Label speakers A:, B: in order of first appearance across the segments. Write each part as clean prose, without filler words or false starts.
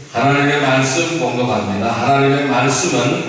A: 하나님의 말씀 공독합니다. 하나님의 말씀은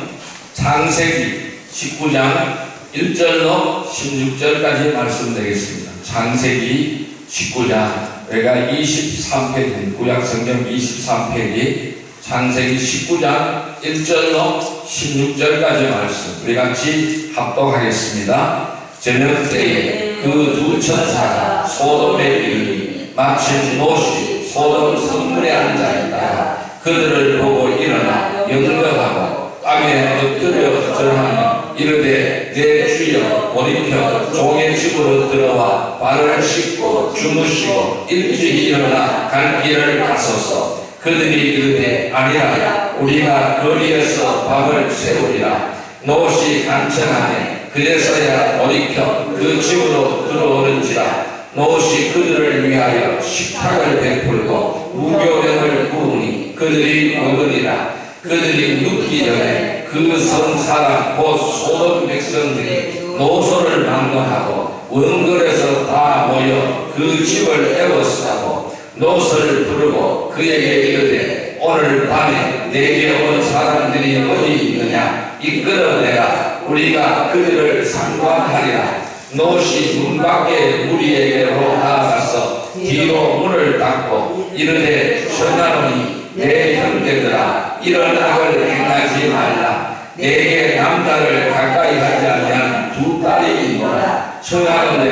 A: 창세기 19장 1절로 16절까지 말씀드리겠습니다. 창세기 19장, 우리가 23페이지, 구약성경 23페이지, 창세기 19장 1절로 16절까지 말씀, 우리 같이 합독하겠습니다. 저녁 때에 그 두 천사가 소돔에 이르니 마침 롯이 소돔 성문에 앉아있다가 그들을 보고 일어나 영접하고 땅에 엎드려 절하며 이르되 내 주여 돌이켜 종의 집으로 들어와 발을 씻고 주무시고 일찍 일어나 갈 길을 가소서. 그들이 이르되 아니라 우리가 거리에서 밥을 세우리라. 롯이 간청하네. 그래서야 돌이켜 그 집으로 들어오는지라. 롯이 그들을 위하여 식탁을 베풀고 무교병을 부으니 그들이 먹으리라. 그들이 눕기 전에 그 성 사람 곧 소돔 백성들이 노소를 막론하고 원거에서 다 모여 그 집을 에워싸고 롯을 부르고 그에게 이르되 오늘 밤에 내게 온 사람들이 어디 있느냐 이끌어내라. 우리가 그들을 상관하리라. 롯이 문 밖에 무리에게로 나아가서 뒤로 문을 닫고 이르되 전하노니 내 형제들아 이런 악을 행하지 말라. 내게 남자를 가까이 하지 아니한 두 딸이 있노라. 청하노니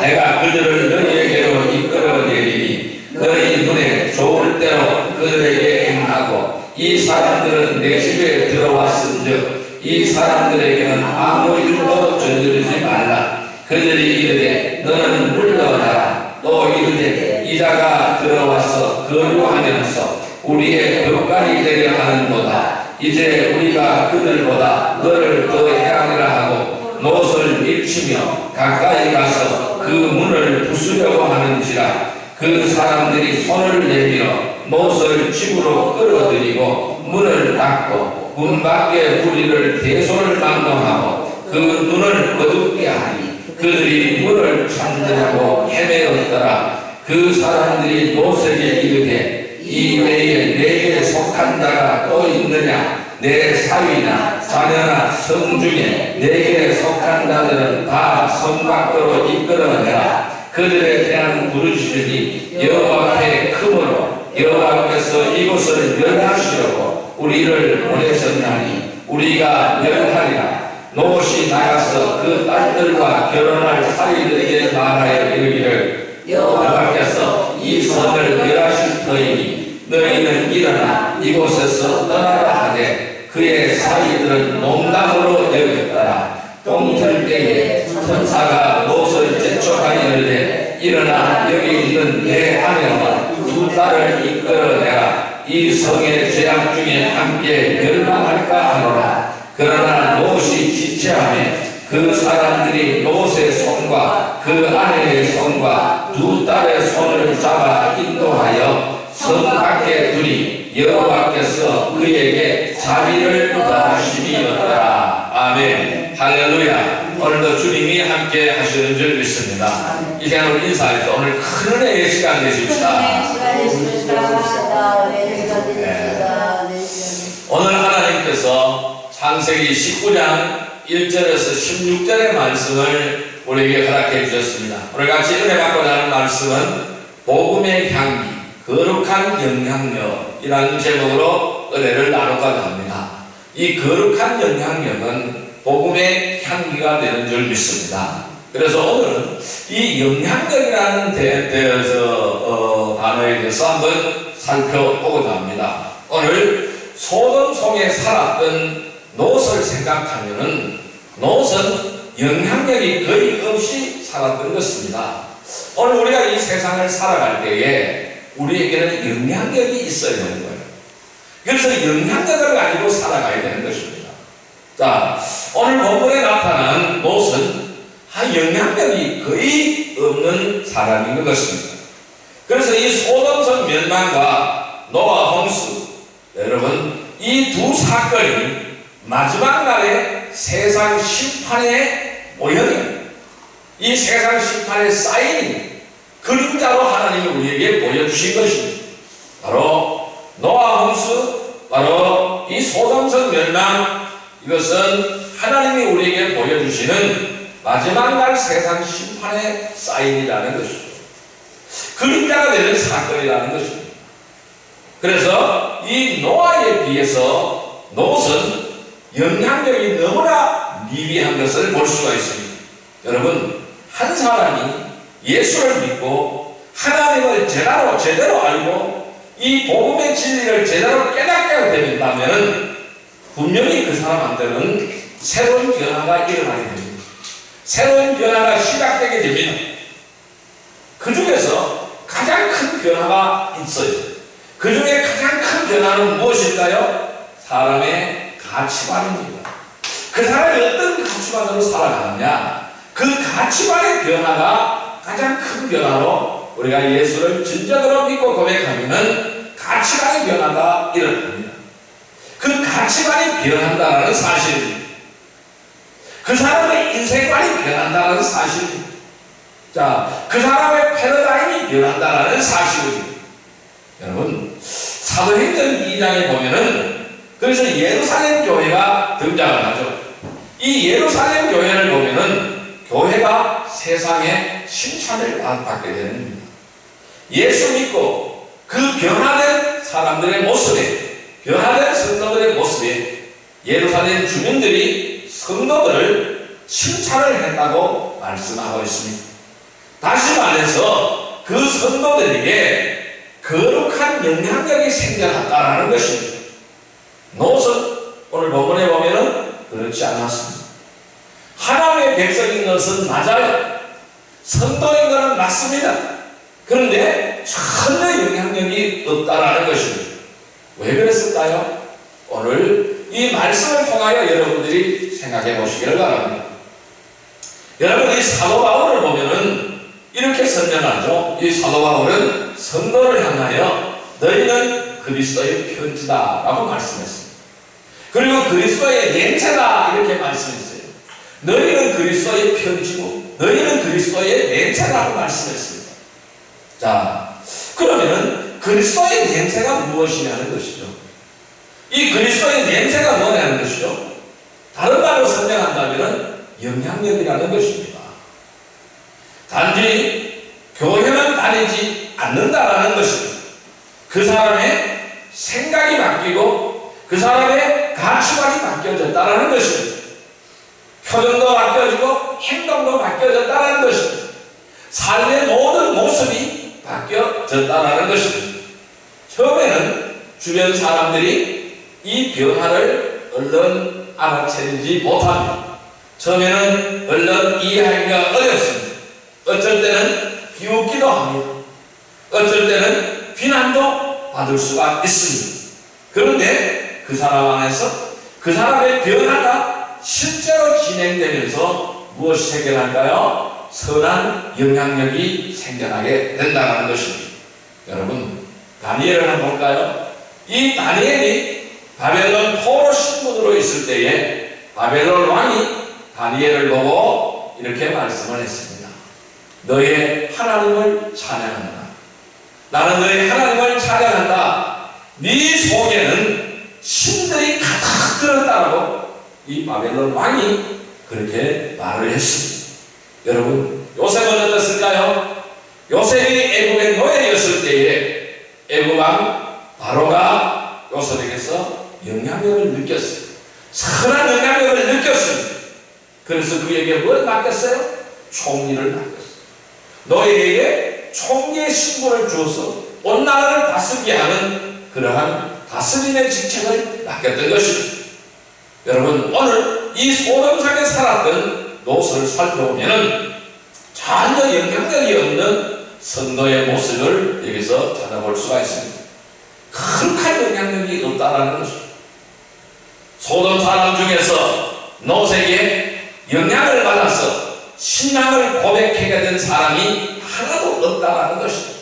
A: 내가 그들을 너희에게로 이끌어내리니 너희 눈에 좋을 대로 그들에게 행하고 이 사람들은 내 집에 들어왔은즉 이 사람들에게는 아무 일도 저지르지 말라. 그들이 이르되 너는 물러가라. 또 이르되 이자가 들어와서 거류하면서 우리의 벽간이 되려 하는도다. 이제 우리가 그들보다 너를 더 해하리라 하고 롯을 밀치며 가까이 가서 그 문을 부수려고 하는지라. 그 사람들이 손을 내밀어 롯을 집으로 끌어들이고 문을 닫고 문 밖에 무리를 대소를 막론하고 그 눈을 어둡게 하니 그들이 문을 찾느냐고 헤매었더라. 그 사람들이 롯에게 이르되 이 외에 내게 속한 자가 또 있느냐? 내 사위나 자녀나 성 중에 내게 속한 자들은 다 성 밖으로 이끌어내라. 그들에 대한 부르짖으니 여호와 앞에 크므로 여호와께서 이곳을 멸하시려고 우리를 보내셨나니 우리가 멸하리라. 롯이 나가서 그 딸들과 결혼할 사위들에게 말하여 이르기를 여호와께서 이 성을 멸하실 터이니 너희는 일어나 이곳에서 떠나라 하되 그의 사위들은 농담으로 여겼더라. 똥들 때에 천사가 롯을 재촉하여 이르되 일어나 여기 있는 내 아내와 두 딸을 이끌어내라. 이 성의 죄악 중에 함께 멸망할까 하노라. 그러나 롯이 지체하며 그 사람들이 롯의 손과 그 아내의 손과 두 딸의 손을 잡아 인도하여 성 밖에 두니 여호와께서 그에게 자비를 더하심이었더라. 아멘. 할렐루야. 오늘도 주님이 함께 하시는 줄 믿습니다. 이 시간으로 인사해서 오늘 큰 은혜의 시간 되십시다. 오늘 하나님께서 창세기 19장 1절에서 16절의 말씀을 우리에게 허락해 주셨습니다. 오늘 같이 은혜 받고자 하는 말씀은 복음의 향기, 거룩한 영향력이라는 제목으로 은혜를 나누고자 합니다. 이 거룩한 영향력은 복음의 향기가 되는 줄 믿습니다. 그래서 오늘은 이 영향력이라는 단어에 대해서 한번 살펴보고자 합니다. 오늘 소돔 속에 살았던 롯을 생각하면은 롯은 영향력이 거의 없이 살았던 것입니다. 오늘 우리가 이 세상을 살아갈 때에 우리에게는 영향력이 있어야 되는 거예요. 그래서 영향력을 가지고 살아가야 되는 것입니다. 자, 오늘 본문에 나타난 롯은 영향력이 거의 없는 사람인 것입니다. 그래서 이 소돔성 멸망과 노아 홍수, 여러분 이 두 사건이 마지막 날에 세상 심판의 모형입니다. 이 세상 심판의 사인이 그림자로 하나님이 우리에게 보여주신 것입니다. 바로 노아 홍수, 바로 이 소돔성 멸망, 이것은 하나님이 우리에게 보여주시는 마지막 날 세상 심판의 사인이라는 것이죠. 그림자가 되는 사건이라는 것입니다. 그래서 이 노아에 비해서 롯은 영향력이 너무나 미비한 것을 볼 수가 있습니다. 여러분, 한 사람이 예수를 믿고 하나님을 제대로 알고 이 복음의 진리를 제대로 깨닫게 된다면 분명히 그 사람한테는 새로운 변화가 일어나게 됩니다. 새로운 변화가 시작되게 됩니다. 그 중에서 가장 큰 변화가 있어요. 그 중에 가장 큰 변화는 무엇일까요? 사람의 가치관입니다. 그 사람이 어떤 가치관으로 살아가느냐, 그 가치관의 변화가 가장 큰 변화로 우리가 예수를 진정으로 믿고 고백하면은 가치관의 변화가 일어납니다. 그 가치관이 변한다는 사실입니다. 그 사람의 인생관이 변한다는 사실입니다. 자, 그 사람의 패러다임이 변한다는 사실입니다. 여러분, 사도행전 2장에 보면은 그래서 예루살렘 교회가 등장을 하죠. 이 예루살렘 교회를 보면은 교회가 세상의 칭찬을 받게 되는 겁니다. 예수 믿고 그 변화된 사람들의 모습에, 변화된 성도들의 모습에 예루살렘 주민들이 성도들을 칭찬을 했다고 말씀하고 있습니다. 다시 말해서 그 성도들에게 거룩한 영향력이 생겨났다는 것입니다. 롯은 오늘 본문에 보면은 그렇지 않았습니다. 하나님의 백성인 것은 맞아요. 성도인 것은 맞습니다. 그런데 전혀 영향력이 없다라는 것입니다. 왜 그랬을까요? 오늘 이 말씀을 통하여 여러분들이 생각해 보시기를 바랍니다. 여러분, 이 사도 바울을 보면은 이렇게 설명하죠. 이 사도 바울은 성도를 향하여 너희는 그리스도의 편지다 라고 말씀했습니다. 그리고 그리스도의 냄새다 이렇게 말씀했어요. 너희는 그리스도의 편지고 너희는 그리스도의 냄새라고 말씀했습니다. 자, 그러면은 그리스도의 냄새가 무엇이냐는 것이죠. 이 그리스도의 냄새가 뭐냐는 것이죠. 다른 말로 설명한다면 영향력이라는 것입니다. 단지 교회만 다니지 않는다라는 것입니다. 그 사람의 생각이 바뀌고 그 사람의 가치관이 바뀌어졌다라는 것입니다. 표정도 바뀌어지고 행동도 바뀌어졌다라는 것입니다. 삶의 모든 모습이 바뀌어졌다라는 것입니다. 처음에는 주변 사람들이 이 변화를 얼른 알아채지 못합니다. 처음에는 얼른 이해하기가 어렵습니다. 어쩔 때는 비웃기도 합니다. 어쩔 때는 비난도 받을 수가 있습니다. 그런데 그 사람 안에서 그 사람의 변화가 실제로 진행되면서 무엇이 생겨날까요? 선한 영향력이 생겨나게 된다는 것입니다. 여러분, 다니엘을 한번 볼까요? 이 다니엘이 바벨론 포로 신분으로 있을 때에 바벨론 왕이 다니엘을 보고 이렇게 말씀을 했습니다. 너의 하나님을 찬양한다. 나는 너의 하나님을 찬양한다. 네 속에는 신들이 가득 들었다라고 이 바벨론 왕이 그렇게 말을 했습니다. 여러분, 요셉은 어땠을까요? 요셉이 애굽의 노예였을 때에 애굽 왕 바로가 요셉에게서 영향력을 느꼈어요. 선한 영향력을 느꼈습니다. 그래서 그에게 뭘 맡겼어요? 총리를 맡겼어요. 너에게 총리의 신분을 주어서 온 나라를 다스리게 하는 그러한 다스림의 직책을 맡겼던 것입니다. 여러분, 오늘 이 소돔성에 살았던 롯을 살펴보면 전혀 영향력이 없는 성도의 모습을 여기서 찾아볼 수가 있습니다. 큰 영향력이 없다라는 것입니다. 소돔 사람 중에서 롯에게 영향을 받아서 신앙을 고백하게 된 사람이 하나도 없다라는 것입니다.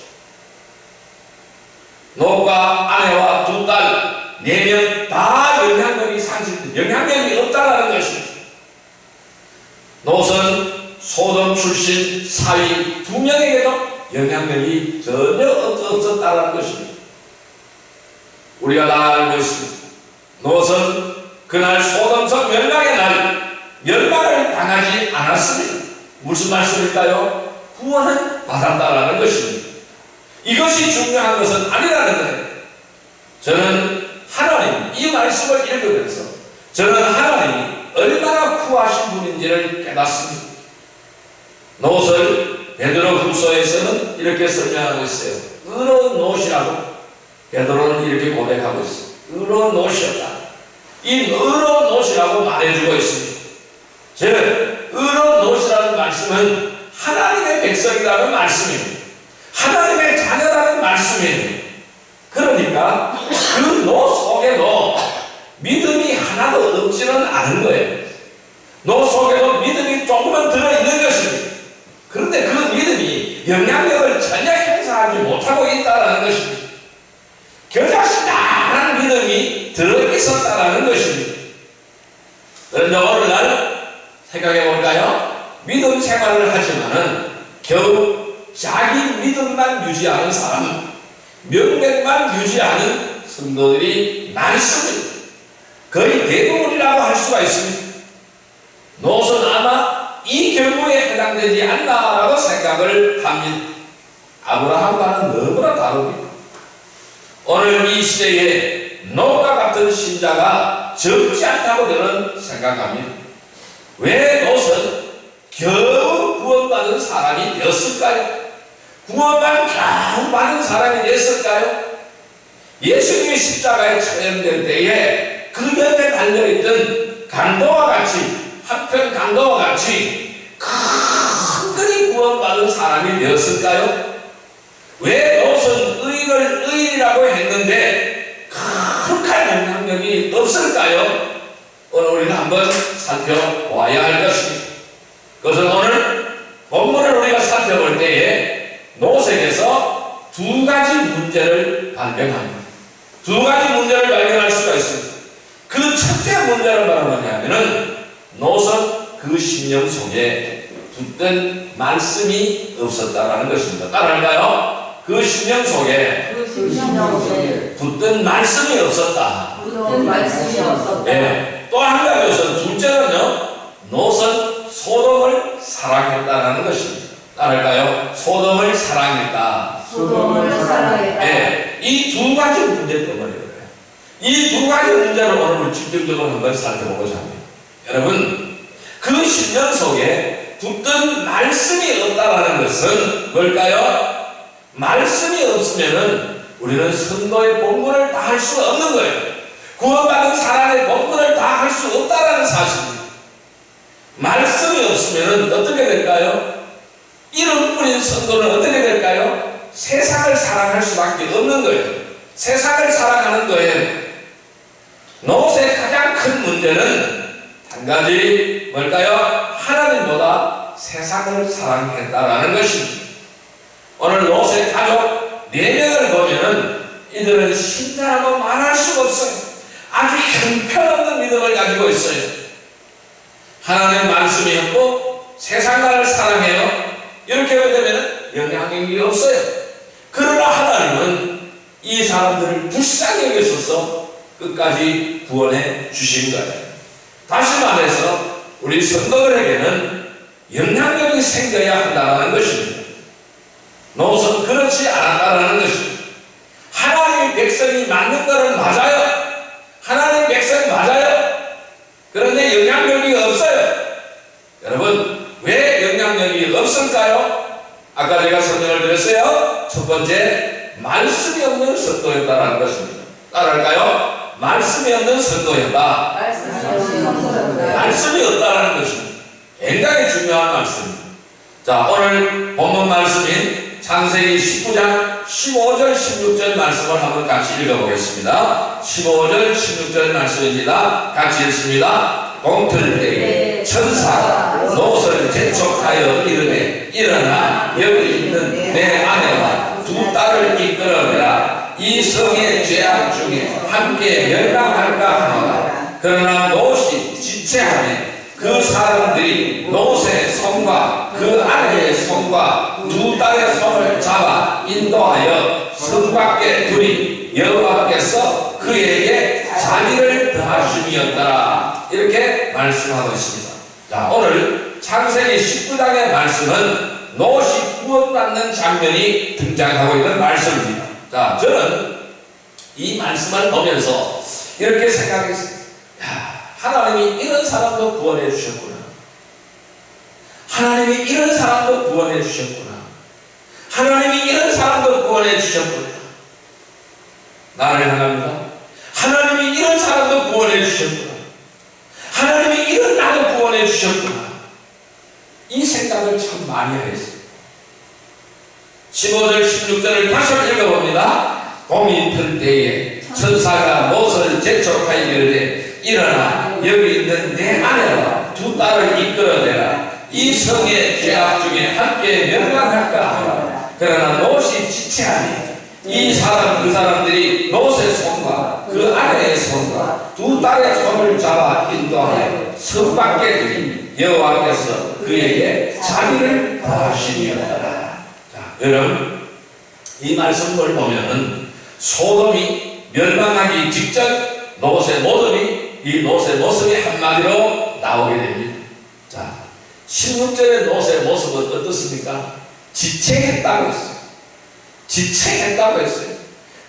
A: 롯과 아내와 두 딸, 4명 다 영향력이 상실된, 영향력이 없다라는 것입니다. 롯은 소돔 출신 사위 2명에게도 영향력이 전혀 없었다라는 것입니다. 우리가 다 알고 있습니다. 롯은 그날 소돔성 멸망의 날 멸망을 당하지 않았습니다. 무슨 말씀일까요? 구원을 받았다라는 것입니다. 이것이 중요한 것은 아니라는 거예요. 저는 하나님 이 말씀을 읽으면서 저는 하나님이 얼마나 구하신 분인지를 깨닫습니다. 롯을 베드로후서에서는 이렇게 설명하고 있어요. 의로운 롯이라고 베드로는 이렇게 고백하고 있어요. 의로운 롯이었다. 이 의로운 롯이라고 말해주고 있습니다. 즉 의로운 롯이라는 말씀은 하나님의 백성이라는 말씀입니다. 하나님의 자녀라는 말씀이에요. 그러니까 그 롯 속에도 믿음이 하나도 없지는 않은 거예요. 롯 속에도 믿음이 조금은 들어있는 것입니다. 그런데 그 믿음이 영향력을 전혀 행사하지 못하고 있다는 것입니다. 겨자씨다라는 믿음이 들어있었다는 것입니다. 그런데 오늘날 생각해 볼까요? 믿음 생활을 하지만은 겨우 자기 믿음만 유지하는 사람, 명맥만 유지하는 성도들이 많습니다. 거의 대부분이라고 할 수가 있습니다. 롯은 아마 이 경우에 해당되지 않나라고 생각을 합니다. 아브라함과는 너무나 다릅니다. 오늘 이 시대에 롯과 같은 신자가 적지 않다고 저는 생각합니다. 왜 롯은 겨우 구원받은 사람이 되었을까요? 구원만 겨우 받은 사람이 됐을까요? 예수님이 십자가에 처형될 때에 그 옆에 달려있던 강도와 같이 한편 강도와 같이 큰근히 구원받은 사람이 되었을까요? 왜 롯은 의인을 의인이라고 했는데 극한 영향력이 없을까요? 오늘 우리가 한번 살펴보아야 할 것입니다. 그것은 오늘 본문을 우리가 살펴볼 때에 롯에게서 두 가지 문제를 발견합니다. 두 가지 문제를 발견할 수가 있습니다. 그 첫째 문제는 바로 뭐냐면은 롯은 그 심령 속에 붙든 말씀이 없었다라는 것입니다. 따라할까요? 그 심령 속에 붙든 말씀이 없었다. 네. 또 한 가지는 둘째는요, 롯은 소돔을 사랑했다라는 것입니다. 따라할까요? 소돔을 사랑했다. 네. 이 두 가지 문제 때문에 그래요. 이 두 가지 문제를 오늘 집중적으로 한번 살펴보고자 합니다. 여러분, 그 심령 속에 붙든 말씀이 없다라는 것은 뭘까요? 말씀이 없으면은 우리는 성도의 본분을 다 할 수 없는 거예요. 구원받은 사람의 본분을 다 할 수 없다라는 사실입니다. 말씀이 없으면은 어떻게 될까요? 이름뿐인 성도는 어떻게 될까요? 세상을 사랑할 수밖에 없는 거예요. 세상을 사랑하는 거예요. 롯의 가장 큰 문제는 한 가지 뭘까요? 하나님보다 세상을 사랑했다라는 것입니다. 오늘 롯의 가족 4명을 보면은 이들은 신자라고 말할 수가 없어요. 아주 형편없는 믿음을 가지고 있어요. 하나님 말씀이 없고 세상을 사랑해요. 이렇게 되면 영향력이 없어요. 그러나 하나님은 이 사람들을 불쌍히 여기셔서 끝까지 구원해 주신 거예요. 다시 말해서 우리 성도들에게는 영향력이 생겨야 한다는 것입니다. 롯은 그렇지 않았다는 것입니다. 하나님의 백성이 맞는 것은 맞아요. 하나님의 백성이 맞아요. 그런데 영향력이 없어요. 여러분, 왜 영향력이 없을까요? 아까 제가 설명을 드렸어요. 첫 번째, 말씀이 없는 성도였다는 것입니다. 따라할까요? 말씀이 없는 성도였다. 말씀이 없다는 것입니다. 굉장히 중요한 말씀입니다. 자, 오늘 본문 말씀인 창세기 19장 15절 16절 말씀을 한번 같이 읽어보겠습니다. 15절 16절 말씀입니다. 같이 읽습니다. 동틀 때에 천사가 롯을 재촉하여 이르되 일어나 여기 있는 내 아내와 두 딸을 이끌어내라. 이 성의 죄악 중에 함께 멸망할까 하노라. 그러나 롯이 지체하매 그 사람들이 롯의 손과 그 아내의 손과 두 딸의 손을 잡아 인도하여 성 밖에 두니 여호와께서 그에게 자비를 더하심이었더라. 이렇게 말씀하고 있습니다. 자, 오늘 창세기 19장의 말씀은 노시 구원받는 장면이 등장하고 있는 말씀입니다. 자, 저는 이 말씀을 보면서 이렇게 생각했습니다. 야, 하나님이 이런 사람도 구원해 주셨구나. 하나님이 이런 사람도 구원해 주셨구나. 하나님이 이런 사람도 구원해 주셨구나. 나를 향합니다. 하나님이 이런 사람도 구원해 주셨구나. 하나님이 이런 나도 구원해 주셨구나. 이 생각을 참 많이 했어요. 15절 16절을 다시 읽어봅니다. 봄이 필 때에 천사가 못을 재촉하여 이르되 일어나 여기 있는 내 아내와 두 딸을 이끌어내라. 이 성의 죄악 중에 함께 멸망할까 하라. 그러나 롯이 지체하니 이 사람 그 사람들이 롯의 손과 그 아내의 손과 두 딸의 손을 잡아 인도하여 성 밖에 들이니 여호와께서 그에게 자비를 더하심이었더라. 자, 여러분 이 말씀을 보면은 소돔이 멸망하기 직전 롯의 모습이 이 롯의 모습이 한마디로 나오게 됩니다. 자, 16절의 롯의 모습은 어떻습니까? 지체했다고 했어요. 지체했다고 했어요.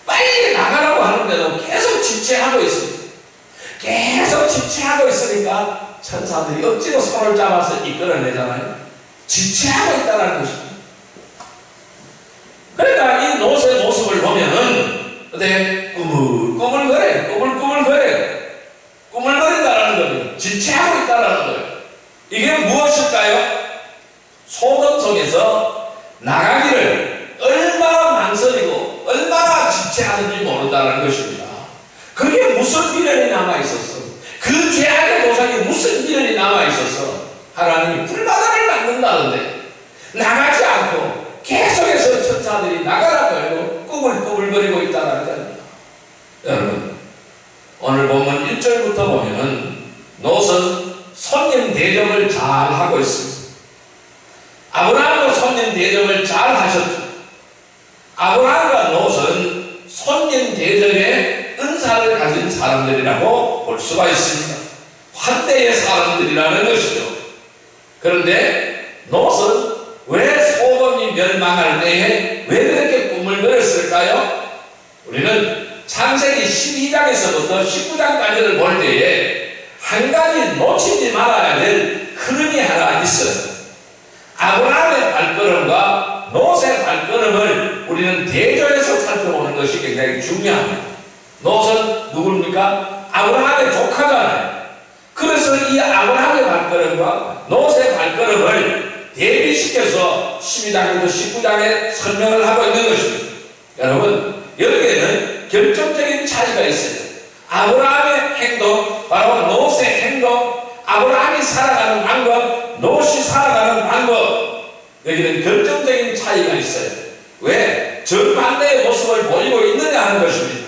A: 빨리 나가라고 하는데도 계속 지체하고 있습니다. 계속 지체하고 있으니까 천사들이 억지로 손을 잡아서 이끌어내잖아요. 지체하고 있다는 것입니다. 그러니까 이 롯의 모습을 보면은 어때? 꾸물꾸물거려, 꾸물꾸물거려, 꾸물거린다는 겁니다. 지체하고 있다는 거예요. 이게 무엇일까요? 소돔 속에서 나가기를 얼마나 망설이고 얼마나 지체하는지 모른다는 것입니다. 그게 무슨 미련이 남아있었어? 그 죄악의 도상에 무슨 미련이 남아있었어? 하나님이 불바다를 만든다는데 나가지 않고 계속해서 천사들이 나가라고 해도 꾸물꾸물거리고 있다는 겁니다. 여러분 오늘 본문 1절부터 보면은 롯은 손님 대접을 잘 하고 있습니다. 아브라함도 손님 대접을 잘 하셨죠. 아브라함과 롯은 손님 대접에 은사를 가진 사람들이라고 볼 수가 있습니다. 환대의 사람들이라는 것이죠. 그런데 롯은 왜 소돔이 멸망할 때에 왜 그렇게 꿈을 그렸을까요? 우리는 창세기 12장에서부터 19장까지를 볼 때에 한 가지 놓치지 말아야 될 흐름이 하나 있어요. 아브라함의 발걸음과 롯의 발걸음을 우리는 대조해서 살펴보는 것이 굉장히 중요합니다. 롯은 누굽니까? 아브라함의 조카잖아요. 그래서 이 아브라함의 발걸음과 롯의 발걸음을 대비시켜서 12장부터 19장에 설명을 하고 있는 것입니다. 여러분 여기에는 결정적인 차이가 있어요. 아브라함의 행동, 바로 롯의 행동, 아브라함이 살아가는 방법, 롯이 살아가는 방법, 여기는 결정적인 차이가 있어요. 왜? 정반대의 모습을 보이고 있느냐 하는 것입니다.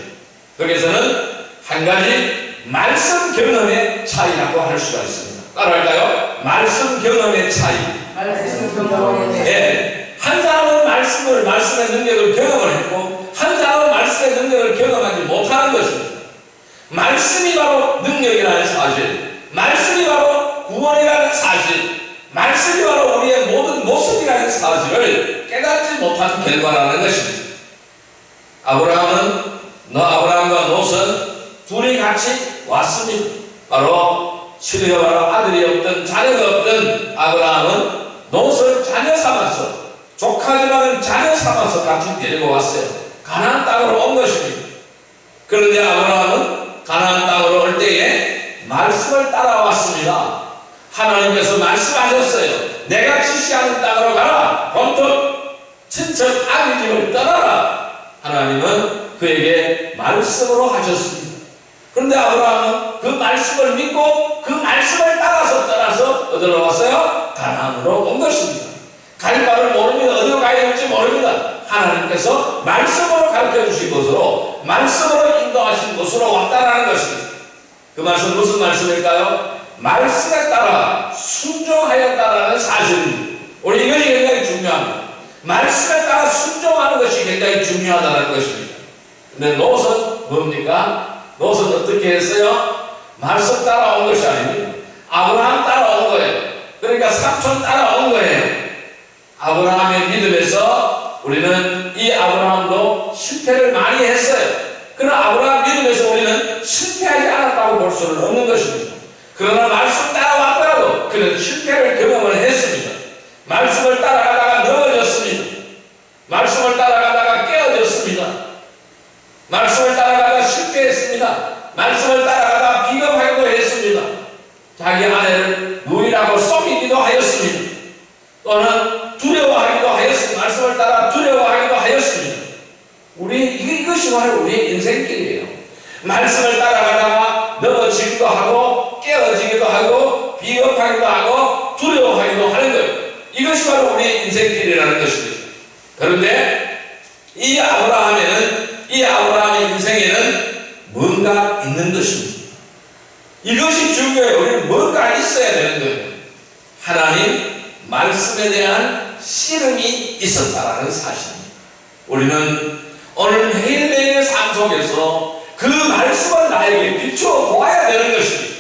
A: 거기서는 한 가지 말씀 경험의 차이라고 할 수가 있습니다. 따라할까요? 말씀 경험의 차이.
B: 말씀 경험의 차이.
A: 네. 한 사람은 말씀의 능력을 경험을 했고 한 사람은 말씀의 능력을 경험하지 못하는 것입니다. 말씀이 바로 능력이라는 사실, 말씀이 바로 구원이라는 사실, 말씀이 바로 우리의 모든 모습이라는 사실을 깨닫지 못한 결과라는 것입니다. 아브라함과 롯은 둘이 같이 왔습니다. 바로 시리아와 아들이 없던 자녀가 없던 아브라함은 롯을 자녀 삼아서, 조카지만은 자녀 삼아서 같이 데리고 왔어요. 가나안 땅으로 온 것입니다. 그런데 아브라함은 가나안 땅으로 올 때에 말씀을 따라왔습니다. 하나님께서 말씀하셨어요. 내가 지시하는 땅으로 가라. 본토 친척 아비 집을 떠나라. 하나님은 그에게 말씀으로 하셨습니다. 그런데 아브라함은 그 말씀을 믿고 그 말씀을 따라서 어디로 왔어요? 가나안으로 온 것입니다. 갈 바를 모릅니다. 어디로 가야 될지 모릅니다. 하나님께서 말씀으로 가르쳐 주신 것으로, 말씀으로 인도하신 것으로 왔다라는 것입니다. 그 말씀 무슨 말씀일까요? 말씀에 따라 순종하였다라는 사실입니다. 우리 이것이 굉장히 중요합니다. 말씀에 따라 순종하는 것이 굉장히 중요하다는 것입니다. 근데 롯은 뭡니까? 롯은 어떻게 했어요? 말씀 따라온 것이 아닙니다. 아브라함 따라온 거예요. 그러니까 삼촌 따라온 거예요. 아브라함의 믿음에서 우리는 이 아브라함도 실패를 많이 했어요. 그러나 아브라함 믿음에서 우리는 실패하지 않았다고 볼 수는 없는 것입니다. 그러나 말씀 따라왔더라도 그는 실패를 경험을 했습니다. 말씀을 따라가다가 넘어졌습니다. 말씀을 따라가다가 깨어졌습니다. 말씀을 따라가다가 실패했습니다. 말씀을 따라가다가 비겁하기도 했습니다. 자기 아내를 누이라고 속이기도 하였습니다. 또는 두려워하기도 하였습니다. 말씀을 따라 두려워하기도 하였습니다. 이것이 바로 우리의 인생길이에요. 말씀을 따라가다가 넘어지기도 하고 깨어지기도 하고 비겁하기도 하고 두려워하기도 하는 거예요. 이것이 바로 우리의 인생길이라는 것입니다. 그런데 이 아브라함의 인생에는 뭔가 있는 것입니다. 이것이 중요해요. 우리는 뭔가 있어야 되는 거예요. 하나님 말씀에 대한 씨름이 있었다라는 사실입니다. 우리는 오늘 매일매일의 삶 속에서 그 말씀을 나에게 비추어 보아야 되는 것입니다.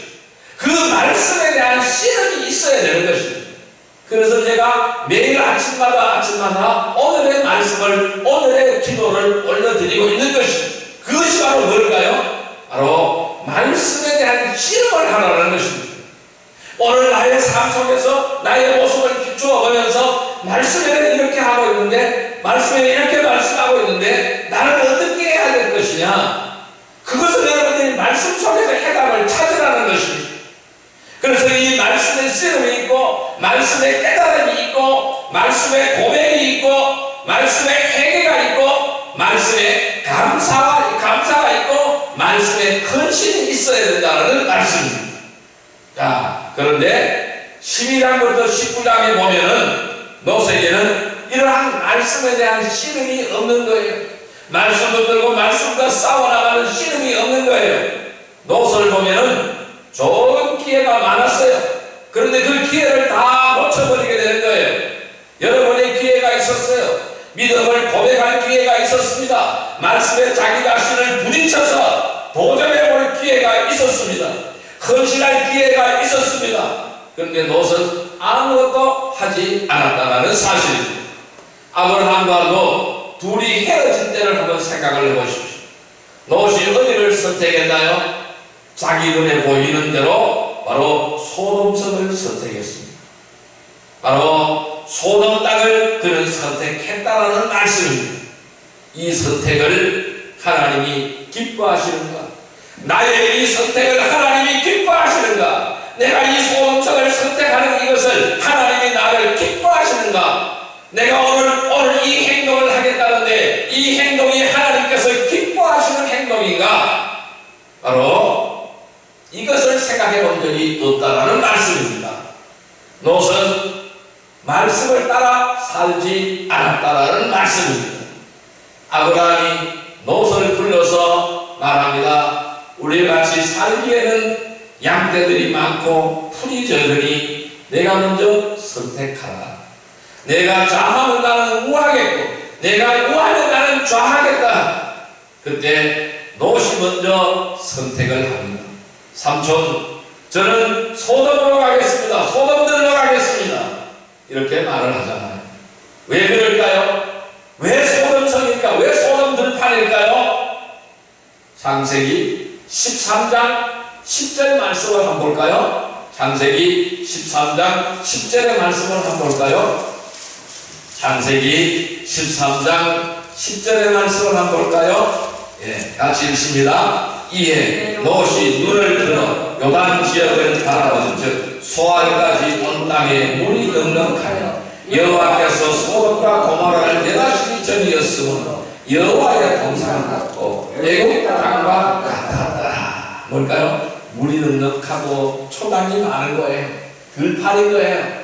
A: 그 말씀에 대한 씨름이 있어야 되는 것입니다. 그래서 제가 매일 아침마다 오늘의 말씀을, 오늘의 기도를 올려드리고 있는 것입니다. 그것이 바로 뭘까요? 바로 말씀에 대한 씨름을 하라는 것입니다. 오늘 나의 삶 속에서 나의 모습을 비추어 보면서 말씀에는 이렇게 하고 있는데, 말씀에는 이렇게 말씀하고 있는데 나는 어떻게 해야 될 것이냐? 그것을 여러분들이 말씀 속에서 해답을 찾으라는 것입니다. 그래서 이 말씀의 씨름이 있고, 말씀의 깨달음이 있고, 말씀의 고백이 있고, 말씀의 회개가 있고, 말씀의 감사가 있고, 말씀의 헌신이 있어야 된다는 말씀입니다. 자, 그런데 12장부터 19장에 보면은 롯에게는 이러한 말씀에 대한 씨름이 없는 거예요. 말씀도 들고 말씀과 싸워나가는 씨름이 없는 거예요. 롯을 보면은 좋은 기회가 많았어요. 그런데 그 기회를 다 놓쳐버리게 되는 거예요. 여러분의 기회가 있었어요. 믿음을 고백할 기회가 있었습니다. 말씀에 자기 자신을 부딪혀서 도전해볼 기회가 있었습니다. 헌신할 기회가 있었습니다. 그런데 롯은 아무것도 하지 않았다는 사실입니다. 아브라함과 롯 둘이 헤어질 때를 한번 생각을 해보십시오. 롯이 어디를 선택했나요? 자기 눈에 보이는 대로 바로 소돔성을 선택했습니다. 바로 소돔 땅을 그는 선택했다라는 말씀입니다. 이 선택을 하나님이 기뻐하시는가? 나의 이 선택을 하나님이 기뻐하시는가? 내가 이 소돔성을 선택하는 이것을 하나님이 나를 기뻐하시는가? 내가 오늘 이 행동을 하겠다는데 이 행동이 하나님께서 기뻐하시는 행동인가? 바로 이것을 생각해 본 적이 없다라는 말씀입니다. 롯은 말씀을 따라 살지 않았다라는 말씀입니다. 아브라함이 롯을 불러서 말합니다. 우리가 같이 살기에는 양떼들이 많고 풀이 적으니 내가 먼저 선택하라. 내가 좌하면 나는 우하겠고 내가 우하면 나는 좌하겠다. 그때 롯이 먼저 선택을 합니다. 삼촌, 저는 소돔으로 가겠습니다. 소돔 들러가겠습니다. 이렇게 말을 하잖아요. 왜 그럴까요? 왜 소돔성일까? 왜 소돔 들판일까요? 창세기 13장 10절 말씀을 한번 볼까요? 창세기 13장 10절의 말씀을 한번 볼까요? 창세기 13장 10절의 말씀을 한번 볼까요? 예, 같이 읽습니다. 이에 롯이 눈을 들어 요단 지역을 바라보는 즉 소알까지 온 땅에 물이 넉넉하여 여호와께서 소돔과 고모라를 멸하시기 전이었으므로 여호와의 동산 같고 애국 땅과 같았다. 뭘까요? 물이 넉넉하고 초당이 많은 거예요. 들판인 거예요.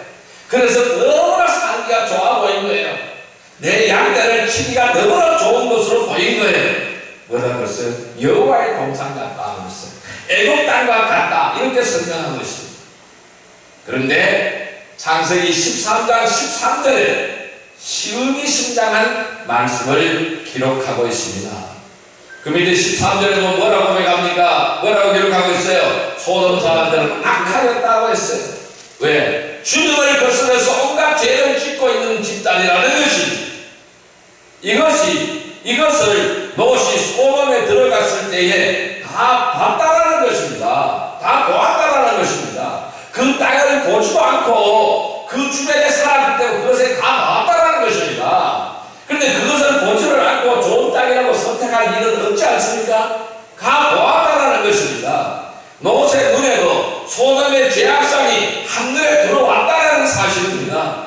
A: 그래서 너무나 살기가 좋아 보인 거예요. 내 양떼를 치기가 너무나 좋은 것으로 보인 거예요. 뭐라 그랬어요? 여호와의 동산 같다 그랬어요. 애국 땅과 같다 이렇게 설명한 것입니다. 그런데 창세기 13장 13절에 시음이 심장한 말씀을 기록하고 있습니다. 그 밑에 13절에 보면 뭐라고 고백합니까? 뭐라고 기록하고 있어요? 소돔 사람들은 악하였다고 했어요. 왜? 주님을 거스려서 온갖 죄를 짓고 있는 집단이라는 것이, 이것을 롯이 소돔에 들어갔을 때에 다 봤다라는 것입니다. 다 보았다라는 것입니다. 그 땅을 보지도 않고 그 주변에 살았기 때문에 그것에 다 봤다라는 것입니다. 그런데 그것을 보지를 않고 좋은 땅이라고 선택할 일은 없지 않습니까? 다 보았다라는 것입니다. 롯의 눈에도 소돔의 죄악성이 한눈에 들어왔다는 사실입니다.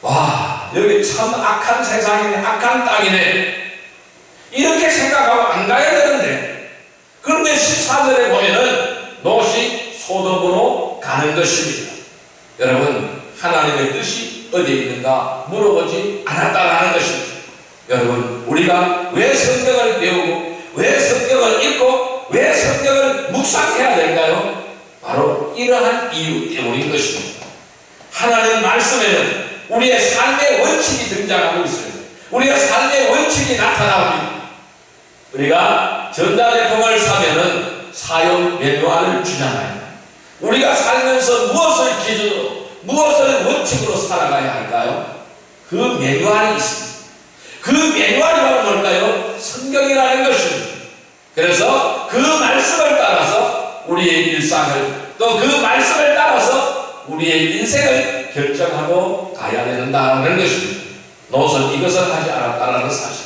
A: 와, 여기 참 악한 세상이네, 악한 땅이네, 이렇게 생각하고 안 가야 되는데, 그런데 14절에 보면은 롯이 소돔으로 가는 것입니다. 여러분, 하나님의 뜻이 어디에 있는가 물어보지 않았다라는 것입니다. 여러분, 우리가 왜 성경을 배우고 왜 성경을 읽고 왜 성경을 묵상해야 될까요? 바로 이러한 이유 때문인 것입니다. 하나님 말씀에는 우리의 삶의 원칙이 등장하고 있습니다. 우리의 삶의 원칙이 나타납니다. 우리가 전자제품을 사면은 사용 매뉴얼을 주잖아요. 우리가 살면서 무엇을 기준으로, 무엇을 원칙으로 살아가야 할까요? 그 매뉴얼이 있습니다. 그 매뉴얼이 바로 뭘까요? 성경이라는 것입니다. 그래서 그 말씀을 따라서 우리의 일상을, 또 그 말씀을 따라서 우리의 인생을 결정하고 가야 된다는 것입니다. 롯은 이것을 하지 않았다는 사실.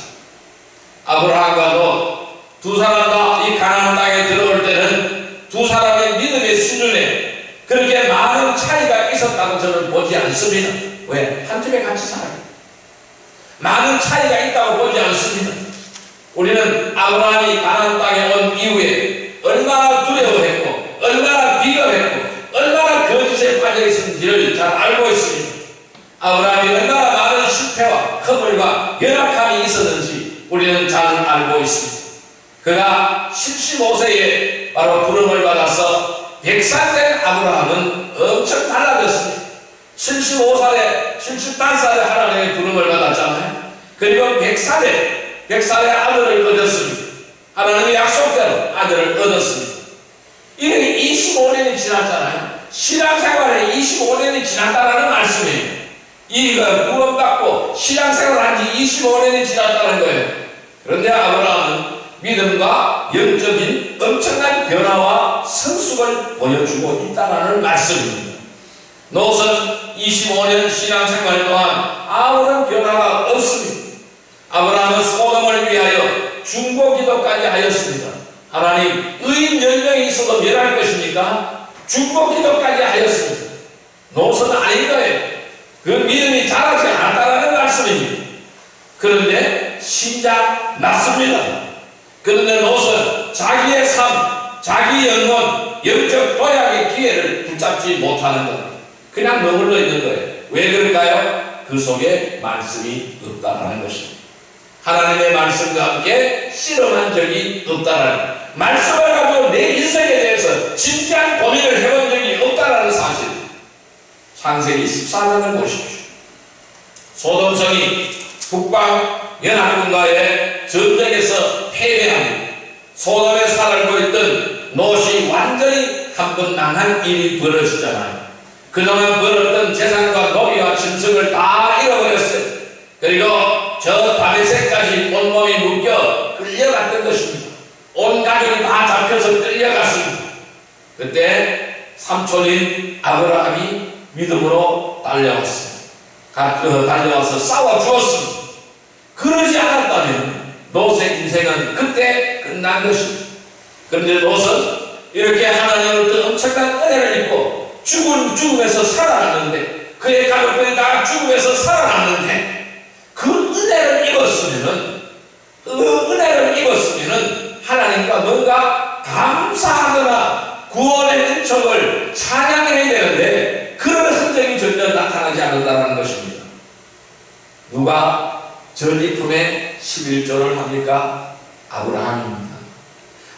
A: 아브라함과 롯 두 사람 다 이 가나안 땅에 들어올 때는 두 사람의 믿음의 수준에 그렇게 많은 차이가 있었다고 저는 보지 않습니다. 왜? 한 집에 같이 살아요. 많은 차이가 있다고 보지 않습니다. 우리는 아브라함이 가나안 땅에 온 이후에 얼마나 두려워했고, 얼마나 비겁했고, 얼마나 거짓에 빠져 있었는지를 잘 알고 있습니다. 아브라함이 얼마나 많은 실패와 허물과 열악함이 있었는지 우리는 잘 알고 있습니다. 그가 75세에 바로 부름을 받아서 100살 된 아브라함은 엄청 달라졌습니다. 75살에 75살에 하나님의 부름을 받았잖아요. 그리고 100살에 아들을 얻었습니다. 하나님의 약속대로 아들을 얻었습니다. 이게 25년이 지났잖아요. 신앙생활에 25년이 지났다는 말씀이에요. 이가 구원받고 신앙생활을 한 지 25년이 지났다는 거예요. 그런데 아브라함은 믿음과 영적인 엄청난 변화와 성숙을 보여주고 있다는 말씀입니다. 롯은 25년 신앙생활 동안 아무런 변화가 없습니다. 아브라함은 소돔을 위하여 중보기도까지 하였습니다. 하나님, 의인 10명이 있어도 멸할 것입니까? 중보기도까지 하였습니다. 롯은 아닌 거예요. 그 믿음이 자라지 않았다는 말씀입니다. 그런데 신작 맞습니다. 그런데 롯은 자기의 삶, 자기 영혼, 영적 도약의 기회를 붙잡지 못하는 것, 그냥 머물러 있는 거예요. 왜 그럴까요? 그 속에 말씀이 없다라는 것입니다. 하나님의 말씀과 함께 실험한 적이 없다라는, 말씀을 가지고 내 인생에 대해서 진지한 고민을 해본 적이 없다라는 사실. 창세기 14장을 보십시오. 소돔성이 북방연합군과의 전쟁에서 패배합니다. 소돔에 살고 있던 롯이 완전히 한번 망한 일이 벌어지잖아요. 그동안 벌었던 재산과 노비와 짐승을 다 잃어버렸어요. 그리고 저 다메섹까지 온몸이 묶여 끌려갔던 것입니다. 온 가족이 다 잡혀서 끌려갔습니다. 그때 삼촌인 아브라함이 믿음으로 달려왔어요. 달려와서 싸워 주었습니다. 그러지 않았다면 롯의 인생은 그때 끝난 것입니다. 그런데 롯은 이렇게 하나님으로부터 엄청난 은혜를 입고 죽음에서 살아났는데, 그의 가족들이 다 죽음에서 살아났는데, 그 은혜를 입었으면은 하나님과 뭔가 감사하거나 구원의 은총을 찬양해야 되는데 그런 흔적이 전혀 나타나지 않는다는 것입니다. 누가 전리품에 11조를 합니까? 아브라함입니다.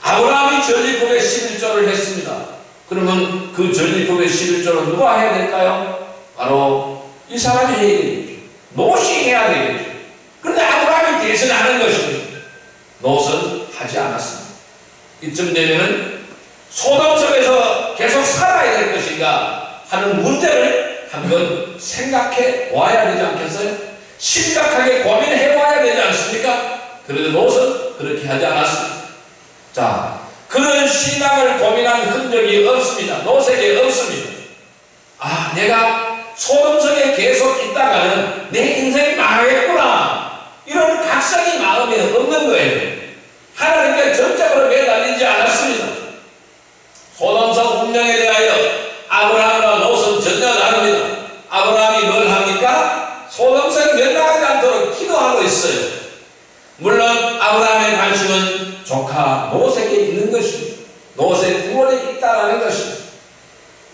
A: 아브라함이 전리품에 11조를 했습니다. 그러면 그 전리품의 11조는 누가 해야 될까요? 바로 이 사람이 해야 되겠죠. 롯이 해야 되겠죠. 그런데 아브라함이 대신하는 것입니다. 롯은 하지 않았습니다. 이쯤 되면은 소돔 속에서 계속 살아야 될 것인가 하는 문제를 한번 생각해 와야 되지 않겠어요? 심각하게 고민해 와야 되지 않습니까? 그런데 롯은 그렇게 하지 않았습니다. 자, 그런 신앙을 고민한 흔적이 없습니다. 롯에게 없습니다. 아, 내가 소돔성에 계속 있다가는 내 인생이 망하겠구나, 이런 각성이 마음에 없는 거예요. 하나님께 전적으로 매달리지 않았습니다. 소돔성 운명에 대하여 아브라함과 롯은 전혀 다릅니다. 아브라함이 뭘 합니까? 소돔성이 멸망하지 않도록 기도하고 있어요. 물론 아브라함의 관심은 조카 롯에게 있는 것입니다. 롯의 구원에 있다라는 것입니다.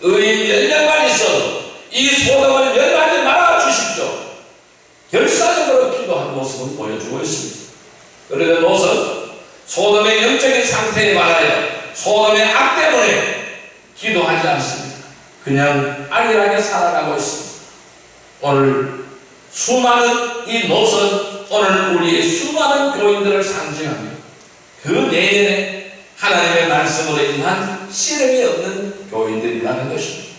A: 의인 10명만 있어도 이 소돔을 멸망하지 말아 주십시오, 결사적으로 기도한 모습을 보여주고 있습니다. 그런데 롯은 소돔의 영적인 상태에 관하여 소돔의 악 때문에 기도하지 않습니다. 그냥 안일하게 살아가고 있습니다. 오늘 수많은 이 롯은 오늘 우리의 수많은 교인들을 상징합니다. 그 내년에 하나님의 말씀으로 인한 씨름이 없는 교인들이라는 것입니다.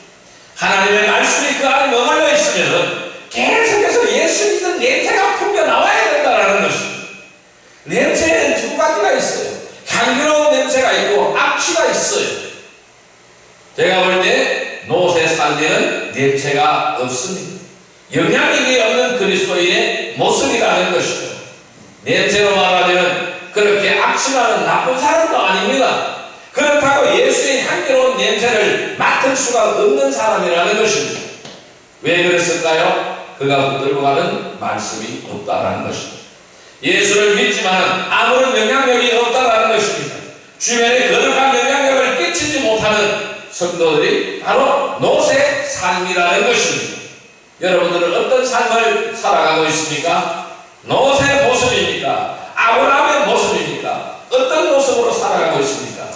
A: 하나님의 말씀이 그 안에 머물러 있으면 계속해서 예수 믿는 냄새가 풍겨 나와야 된다는 것입니다. 냄새는 두 가지가 있어요. 향기로운 냄새가 있고 악취가 있어요. 제가 볼 때 롯의 삶에는 냄새가 없습니다. 영향력이 없는 그리스도인의 모습이라는 것이죠. 냄새로 말하면 그렇게 악취나는 나쁜 사람도 아닙니다. 그렇다고 예수의 향기로운 냄새를 맡을 수가 없는 사람이라는 것입니다. 왜 그랬을까요? 그가 붙들고 가는 말씀이 없다라는 것입니다. 예수를 믿지만 아무런 영향력이 없다라는 것입니다. 주변에 거룩한 영향력을 끼치지 못하는 성도들이 바로 롯의 삶이라는 것입니다. 여러분들은 어떤 삶을 살아가고 있습니까? 롯의 모습입니까? 아브라함의 모습입니까? 어떤 모습으로 살아가고 있습니까?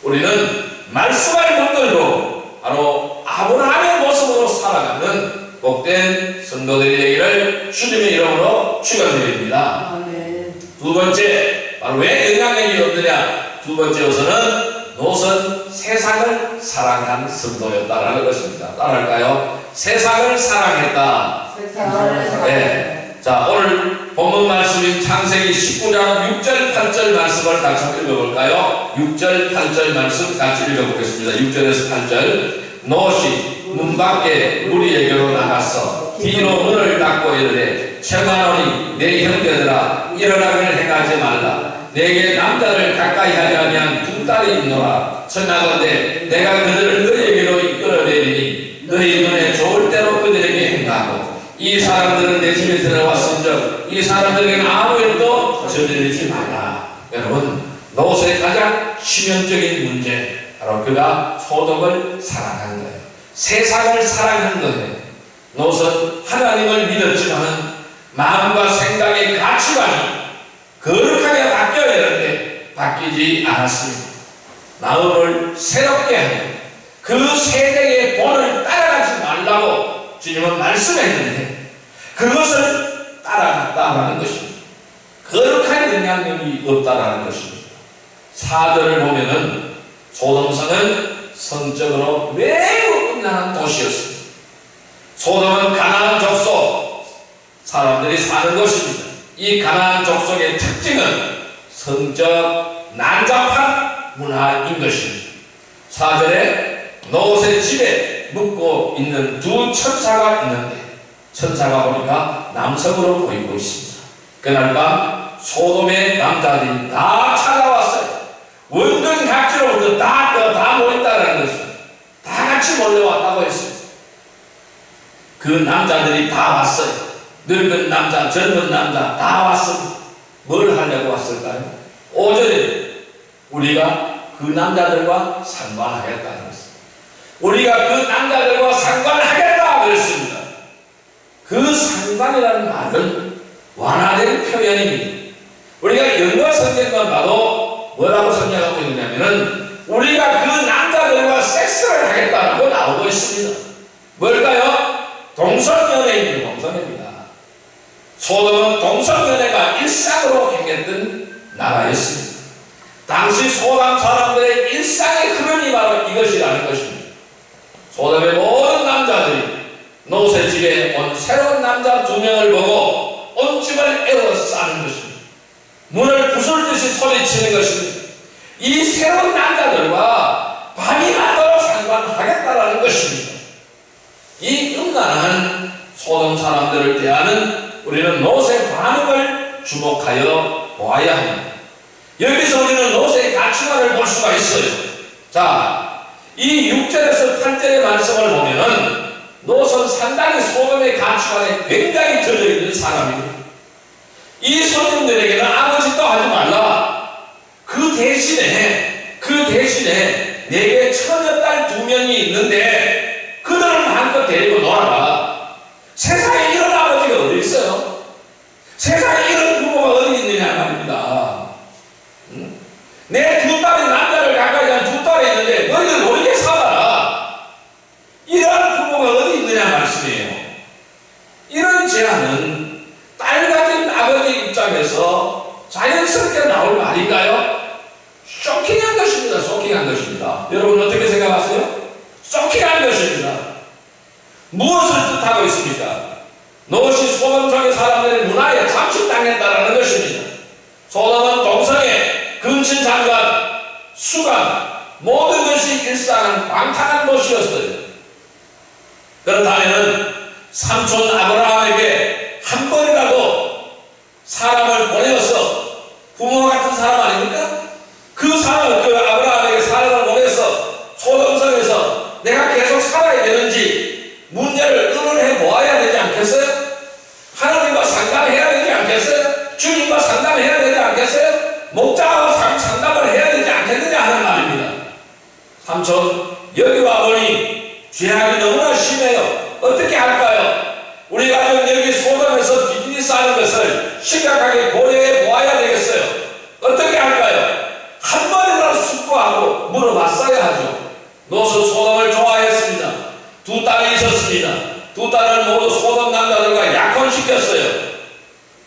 A: 우리는 말씀을 붙들고 바로 아브라함의 모습으로 살아가는 복된 성도들이 되기를 주님의 이름으로 축원드립니다.
B: 아멘.
A: 두 번째, 바로 왜 영향력이 없느냐? 두 번째 우선은 롯은 세상을 사랑한 성도였다라는 것입니다. 따라할까요? 세상을 사랑했다.
B: 세상을 사랑해.
A: 네. 자, 오늘 본문 말씀인 창세기 19장 6절 8절 말씀을 같이 읽어볼까요? 6절 8절 말씀 같이 읽어보겠습니다. 6절에서 8절. 롯이 문 밖에 무리에게로 나갔어 뒤로 문을 닫고 이르되 청하노니 내 형제들아 일어나기를 행하지 말라. 내게 남자를 가까이 하지 아니한 두 딸이 있노라. 청하건대 내가 그들을 너희에게로 이끌어내리니 너희 눈에 좋을 대로 그들에게 행하고 이 사람들은 내 집에 들어왔은즉 이 사람들에게는 아무 일도 저지르지 말라. 여러분, 롯의 가장 치명적인 문제, 바로 그가 소돔을 사랑한 거예요. 세상을 사랑한 거예요. 롯은 하나님을 믿었지만 마음과 생각의 가치관이 거룩하게 바뀌어야 되는데 바뀌지 않았습니다. 마음을 새롭게 하며 그 세대의 본을 따라가지 말라고 주님은 말씀했는데 그것을 따라갔다라는 것입니다. 거룩한 영향력이 없다라는 것입니다. 사절을 보면은 소돔성은 성적으로 매우 음란한 도시였습니다. 소돔은 가나안 족속 사람들이 사는 곳입니다. 이 가나안 족속의 특징은 성적 난잡한 문화인 것입니다. 4절에 롯의 집에 묵고 있는 두 천사가 있는데 천사가 보니까 남성으로 보이고 있습니다. 그날 밤 소돔의 남자들이 다 찾아왔어요. 원근 각지로부터 다 모였다는 것입니다. 다 같이 몰려왔다고 했습니다. 그 남자들이 다 왔어요. 늙은 남자, 젊은 남자 다 왔습니다. 뭘 하려고 왔을까요? 5절에 우리가 그 남자들과 상관하겠다는 것입니다. 우리가 그 남자들과 상관하겠다 그랬습니다. 그 상관이라는 말은 완화된 표현입니다. 우리가 영어 성경만 봐도 뭐라고 설명하고 있느냐면은 우리가 그 남자들과 섹스를 하겠다라고 나오고 있습니다. 뭘까요? 동성연애입니다. 동성애입니다. 소돔은 동성연애가 일상으로 행했던 나라였습니다. 이것이라는 것입니다. 소돔의 모든 남자들이 롯의 집에 온 새로운 남자 2명을 보고 온 집을 에워싸는 것입니다. 문을 부술듯이 소리치는 것입니다. 이 새로운 남자들과 밤이 맞도록 상관하겠다라는 것입니다. 이 음란한 소돔 사람들을 대하는 우리는 롯의 반응을 주목하여 보아야 합니다. 여기서 우리는 롯의 가치관을 볼 수가 있어요. 자, 이 6절에서 8절의 말씀을 보면은 롯은 상당히 소돔의 가치관에 굉장히 젖어있는 사람입니다. 이 손님들에게는 아무 짓도 하지 말라. 그 대신에 내게 처녀딸 2명이 있는데 그들을 마음껏 데리고 놀아라. 세상에 이런 아버지가 어디 있어요? 세상에 이런 부모가 어디 있느냐 말입니다. 내 2딸이 남자를 가까이 한 2딸이 있는데 너희들 모르게 살아라. 이런 부모가 어디 있느냐 말씀이에요. 이런 제안은 딸 가진 아버지 입장에서 자연스럽게 나올 말인가요? 쇼킹한 것입니다. 쇼킹한 것입니다. 여러분 어떻게 생각하세요? 쇼킹한 것입니다. 무엇을 뜻하고 있습니까? 롯이 소돔 속의 사람들의 문화에 잠식당했다는 것입니다. 소돔은 동성애, 근친장관, 수감, 모든 것이 일상은 방탕한 곳이었어요. 그렇다면 삼촌 아브라함에게 한 번이라도 사람을 보내어서 부모 같은 사람 아닙니까? 그 아브라함에게 사람을 보내서 소돔성에서 내가 계속 살아야 되는지 문제를 의논해 보아야 되지 않겠어요? 하나님과 상담해야 되지 않겠어요? 주님과 상담해야 되지 않겠어요? 목자하고 상담을 해야 되지 않겠느냐 하는 말입니다. 삼촌, 여기 와보니 죄악이 너무나 심해요. 어떻게 할까요? 우리 가족 여기 소돔에서 비즈니스 하는 것을 심각하게 고려해 보아야 되겠어요. 어떻게 할까요? 한 번이라도 숙고하고 물어봤어야 하죠. 롯은 소돔을 좋아했습니다. 2딸이 있었습니다. 2딸을 모두 소돔 남자들과 약혼시켰어요.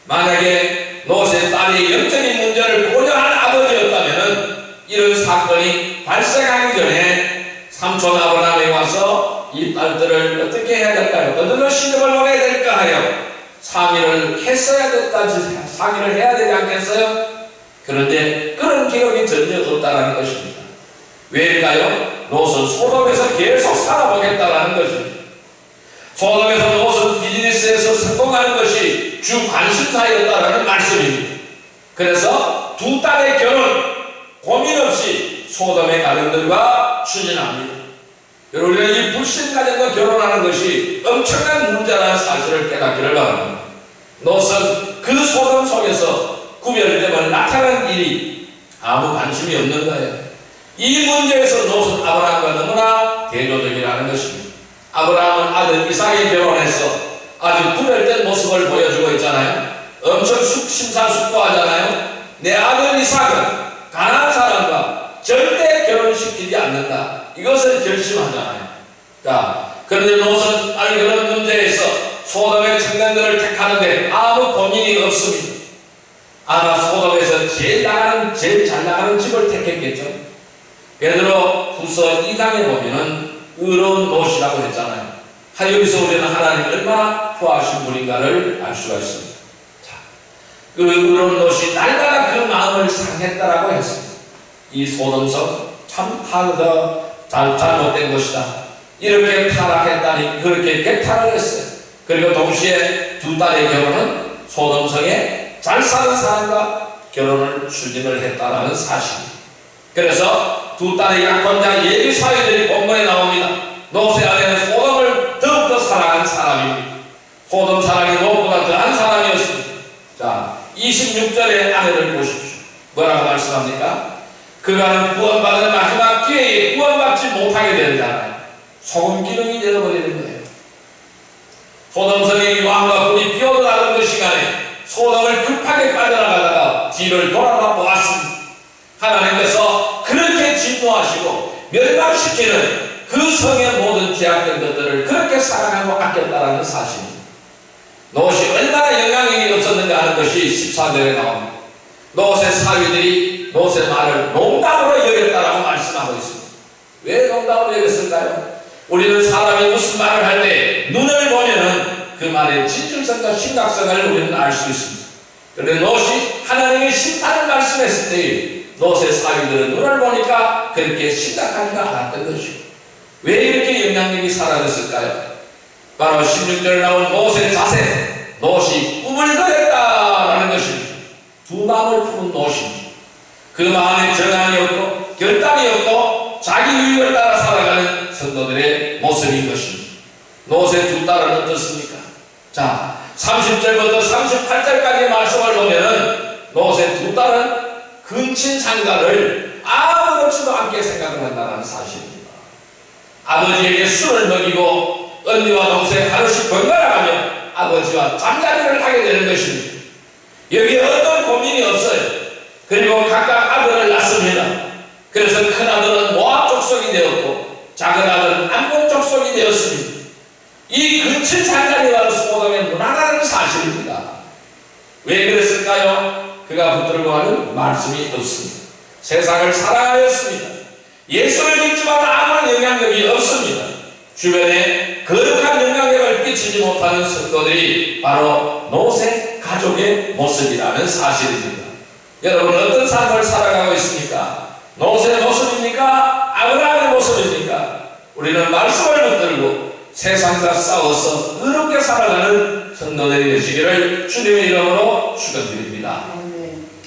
A: 만약에 롯의 딸이 영적인 문제를 고려한 아버지였다면 이런 사건이 발생하기 전에 삼촌 아브라함에 와서 이 딸들을 어떻게 해야 될까요? 어디로 시집을 보내야 될까 하여 상의를 했어야 될까지 상의를 해야 되지 않겠어요? 그런데 그런 기록이 전혀 없다는 것입니다. 왜일까요? 롯은 소돔에서 계속 살아보겠다는 것입니다. 소돔에서 롯은 비즈니스에서 성공하는 것이 주 관심사였다는 말씀입니다. 그래서 2딸의 결혼 고민 없이 소돔의 가정들과 추진합니다. 여러분, 우리는 이 불신 가정과 결혼하는 것이 엄청난 문제라는 사실을 깨닫기를 바랍니다. 롯은 그 소돔 속에서 구별되면 나타난 일이 아무 관심이 없는 거예요. 이 문제에서 롯은 아브라함과 너무나 대조적이라는 것입니다. 아브라함은 아들 이삭에 결혼해서 아주 구별된 모습을 보여주고 있잖아요. 엄청 심사숙고하잖아요. 내 아들 이삭은 가나안 사람과 절대 결혼시키지 않는다. 이것을 결심하잖아요. 자, 그런데 롯은 그런 문제에서 소돔의 청년들을 택하는데 아무 고민이 없습니다. 아마 소돔에서 제일 잘 나가는 집을 택했겠죠. 베드로 후서 2장에 보면은 의로운 롯이라고 했잖아요. 여기서 우리는 하나님이 얼마나 후하신 분인가를 알 수가 있습니다. 자, 그 의로운 롯이 날마다 그 마음을 상했다라고 했습니다. 이 소돔성 참 잘못된 것이다. 이렇게 타락했다니 그렇게 개탄을 했어요. 그리고 동시에 2딸의 결혼은 소돔성에 잘 사는 사람과 결혼을 추진을 했다라는 사실입니다. 그래서 2딸의 약혼자 예비 사위들이 본문에 나옵니다. 롯의 아내는 소돔을 더욱더 사랑한 사람입니다. 소돔 사랑이 롯보다 더한 사람이었습니다. 자, 26절의 아내를 보십시오. 뭐라고 말씀합니까? 그가 구원받은 마지막 기회에 구원받지 못하게 되잖아요. 소금 기둥이 되어버리는 거예요. 소돔성의 왕과 불이 피어나는 그 시간에 소돔을 급하게 빠져나가다가 뒤를 돌아봐 보았습니다. 하나님께서 그렇게 진노하시고 멸망시키는 그 성의 모든 죄악된 것들을 그렇게 사랑하고 아꼈다라는 사실입니다. 롯이 얼마나 영향력이 없었는가 하는 것이 14절에 나옵니다. 롯의 사위들이 롯의 말을 농담으로 여겼다라고 말씀하고 있습니다. 왜 농담을 얘기했을까요? 우리는 사람이 무슨 말을 할 때 눈을 보면은 그 말의 진실성과 심각성을 우리는 알 수 있습니다. 그런데 롯이 하나님의 심판을 말씀했을 때 롯의 사위들은 눈을 보니까 그렇게 심각하지가 않았던 것이고, 왜 이렇게 영향력이 사라졌을까요? 바로 16절에 나온 롯의 자세, 롯이 꿈을 그렸다라는 것입니다. 두 마음을 푸는 롯입니다. 그 마음에 정함이 없고 결단이 없고 자기 유익을 따라 살아가는 성도들의 모습인 것입니다. 롯의 두 딸은 어떻습니까? 자, 30절부터 38절까지의 말씀을 보면은 롯의 두 딸은 근친 상가를 아무렇지도 않게 생각을 한다는 사실입니다. 아버지에게 술을 먹이고 언니와 동생 하루씩 번갈아가며 아버지와 잠자리를 하게 되는 것입니다. 여기에 어떤 고민이 없어요. 그리고 각각 아들을 낳습니다. 그래서 큰아들은 모압 족속이 되었고 작은아들은 암몬 족속이 되었습니다. 이 근친 상가리와는 소돔의 무난한 사실입니다. 왜 그랬을까요? 그가 붙들고 하는 말씀이 없습니다. 세상을 사랑하였습니다. 예수를 믿지만 아무런 영향력이 없습니다. 주변에 거룩한 영향력을 끼치지 못하는 성도들이 바로 롯의 가족의 모습이라는 사실입니다. 여러분, 어떤 삶을 살아가고 있습니까? 롯의 모습입니까? 아브라함의 모습입니까? 우리는 말씀을 붙들고 세상과 싸워서 의롭게 살아가는 성도들이 되시기를 주님의 이름으로 축원드립니다.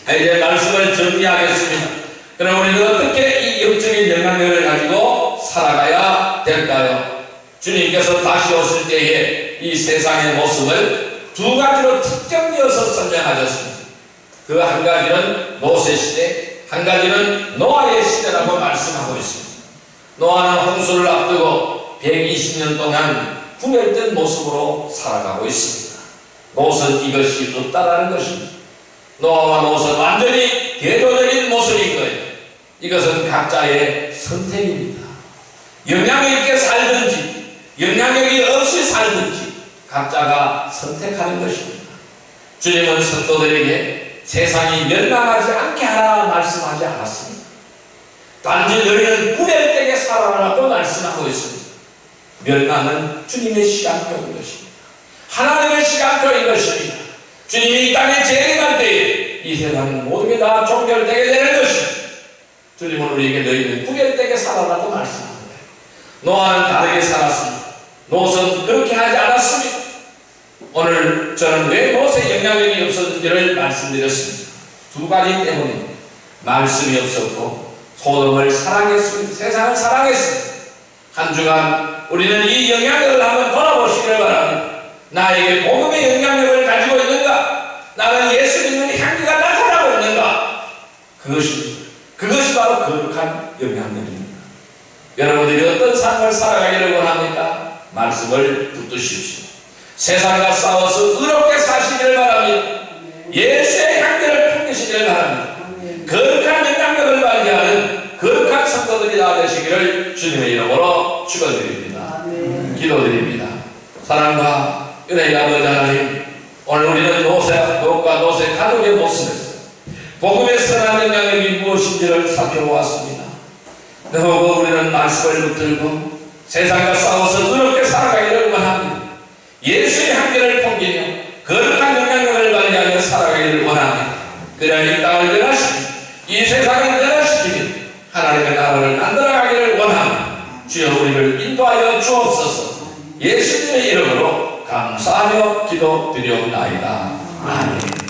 A: 이제 말씀을 정리하겠습니다. 그럼 우리는 어떻게 이 영적인 영향력을 가지고 살아가야 될까요? 주님께서 다시 오실 때에 이 세상의 모습을 두 가지로 특정되어서 설명하셨습니다. 그 한 가지는 롯의 시대, 한 가지는 노아의 시대라고 말씀하고 있습니다. 노아는 홍수를 앞두고 120년 동안 구별된 모습으로 살아가고 있습니다. 롯은 이것이 없다라는 것입니다. 노아와 롯은 완전히 대조적인 모습인 거예요. 이것은 각자의 선택입니다. 영향력 있게 살든지 영향력이 없이 살든지 각자가 선택하는 것입니다. 주님은 성도들에게 세상이 멸망하지 않게 하라 말씀하지 않았습니다. 단지 너희는 구별되게 살아라고 말씀하고 있습니다. 멸망은 주님의 시간표인 것입니다. 하나님의 시간표인 것입니다. 주님이 이 땅에 재림할 때에 이 세상은 모든 게 다 종결되게 되는 것입니다. 주님은 우리에게 너희는 구별되게 살아라고 말씀합니다. 노아는 다르게 살았습니다. 롯은 그렇게 하지 않았습니다. 오늘 저는 왜 롯의 영향력이 없었는지를 말씀드렸습니다. 두 가지 때문입니다. 말씀이 없었고 소돔을 사랑했습니다. 세상을 사랑했습니다. 한 주간 우리는 이 영향력을 한번 돌아보시기를 바랍니다. 나에게 복음의 영향력을 가지고 있는가? 나는 예수 믿는 향기가 나타나고 있는가? 그것이 바로 거룩한 영향력입니다. 여러분들이 어떤 삶을 살아가기를 원합니까? 말씀을 붙드십시오. 세상과 싸워서 의롭게 사시기를 바랍니다. 예수의 향기를 풍기시기를 바랍니다. 거룩한 영향력을 발휘하는 거룩한 성도들이 다 되시기를 주님의 이름으로 축원드립니다. 기도드립니다. 사랑과 은혜의 아버지 하나님, 오늘 우리는 롯과 롯의 가족의 모습에서 복음의 선한 영향력이 무엇인지를 살펴보았습니다. 그리고 우리는 말씀을 붙들고 세상과 싸워서 의롭게 살아가기를 원합니다. 예수의 향기를 풍기며 거룩한 영향력을 발휘하며 살아가기를 원합니다. 그래야 이 땅을 변화시키며 이 세상을 변화시키며 하나님의 나라를 만들어가기를 원합니다. 주여 우리를 인도하여 주옵소서. 예수님의 이름으로 감사하며 기도드리옵나이다. 아멘.